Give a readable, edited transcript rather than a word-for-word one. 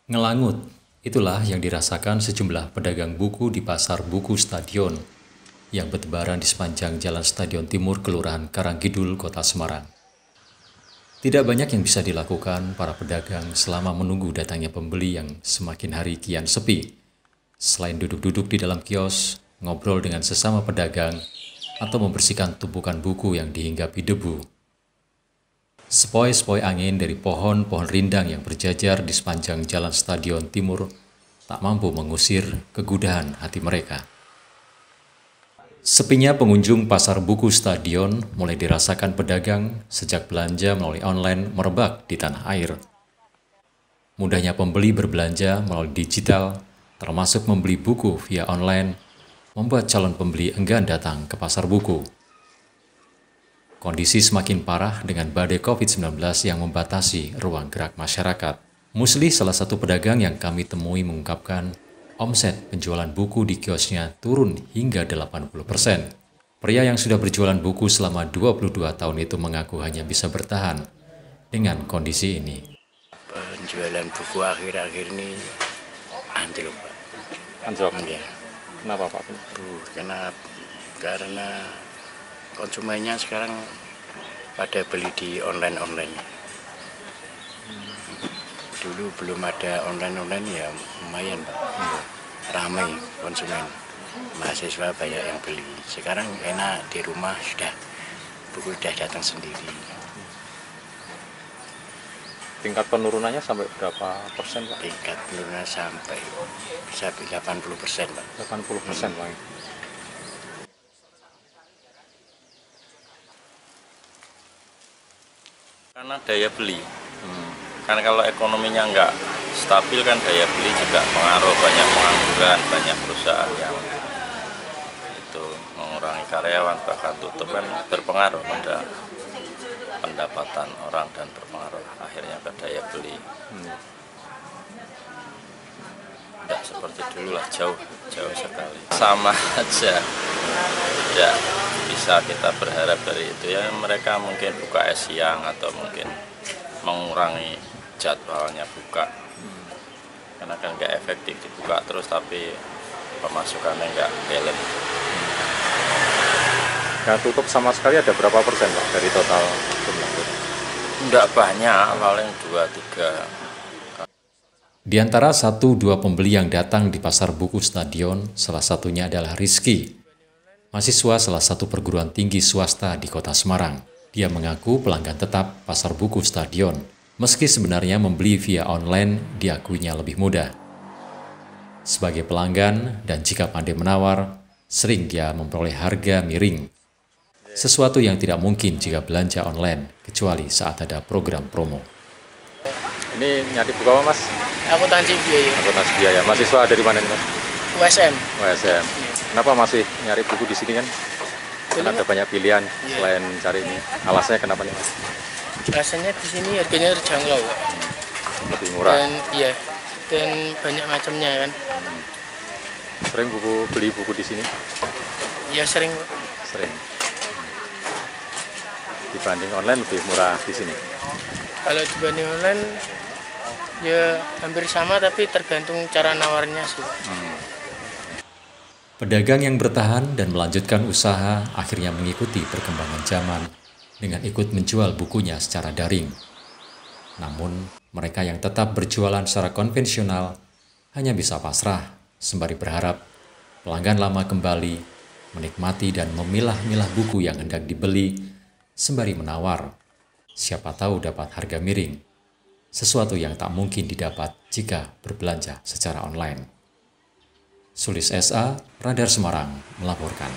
Ngelangut, itulah yang dirasakan sejumlah pedagang buku di Pasar Buku Stadion yang bertebaran di sepanjang Jalan Stadion Timur, Kelurahan Karanggidul, Kota Semarang. Tidak banyak yang bisa dilakukan para pedagang selama menunggu datangnya pembeli yang semakin hari kian sepi. Selain duduk-duduk di dalam kios, ngobrol dengan sesama pedagang, atau membersihkan tumpukan buku yang dihinggapi debu. Sepoi-sepoi angin dari pohon-pohon rindang yang berjajar di sepanjang Jalan Stadion Timur tak mampu mengusir kegudahan hati mereka. Sepinya pengunjung Pasar Buku Stadion mulai dirasakan pedagang sejak belanja melalui online merebak di tanah air. Mudahnya pembeli berbelanja melalui digital, termasuk membeli buku via online, membuat calon pembeli enggan datang ke pasar buku. Kondisi semakin parah dengan badai COVID-19 yang membatasi ruang gerak masyarakat. Musli, salah satu pedagang yang kami temui, mengungkapkan omset penjualan buku di kiosnya turun hingga 80%. Pria yang sudah berjualan buku selama 22 tahun itu mengaku hanya bisa bertahan dengan kondisi ini. Penjualan buku akhir-akhir ini anjlok, Pak. Anjlok? Ya. Kenapa, Pak? Karena konsumennya sekarang pada beli di online. Dulu belum ada online ya lumayan, Pak. Ramai konsumen, mahasiswa banyak yang beli. Sekarang enak di rumah, buku sudah datang sendiri. Tingkat penurunannya sampai berapa persen, Pak? Tingkat penurunan sampai bisa 80%, Pak. 80%, Pak. Karena daya beli, karena kalau ekonominya nggak stabil kan daya beli juga pengaruh, banyak pengangguran, banyak perusahaan yang itu mengurangi karyawan, bahkan tutup, kan berpengaruh pada pendapatan orang dan berpengaruh akhirnya ke daya beli. Tidak seperti dulu lah, jauh sekali. Sama aja, tidak bisa kita berharap dari itu ya. Mereka mungkin buka siang atau mungkin mengurangi jadwalnya buka, karena kan nggak efektif dibuka terus tapi pemasukannya nggak balance. Yang tutup sama sekali ada berapa persen, Pak, dari total jumlah? Nggak banyak, paling 2-3. Di antara 1-2 pembeli yang datang di Pasar Buku Stadion, salah satunya adalah Rizky, mahasiswa salah satu perguruan tinggi swasta di Kota Semarang. Dia mengaku pelanggan tetap Pasar Buku Stadion, meski sebenarnya membeli via online diakuinya lebih mudah. Sebagai pelanggan dan jika pandai menawar, sering dia memperoleh harga miring. Sesuatu yang tidak mungkin jika belanja online, kecuali saat ada program promo. Ini nyari buku apa, Mas? Akuntansi biaya. Akuntansi biaya. Mahasiswa dari mana nih, Mas? USM. USM. Kenapa masih nyari buku di sini kan? Karena ada banyak pilihan selain cari ini. Alasannya kenapa nih, Mas? Rasanya di sini harganya terjangkau, Pak. Lebih murah. Dan banyak macamnya kan. Sering beli buku di sini? Ya sering, Pak. Sering. Dibanding online lebih murah di sini. Kalau dibanding online ya hampir sama, tapi tergantung cara nawarnya sih. Pedagang yang bertahan dan melanjutkan usaha akhirnya mengikuti perkembangan zaman dengan ikut menjual bukunya secara daring. Namun, mereka yang tetap berjualan secara konvensional hanya bisa pasrah sembari berharap pelanggan lama kembali menikmati dan memilah-milah buku yang hendak dibeli sembari menawar. Siapa tahu dapat harga miring, sesuatu yang tak mungkin didapat jika berbelanja secara online. Sulis SA, Radar Semarang, melaporkan.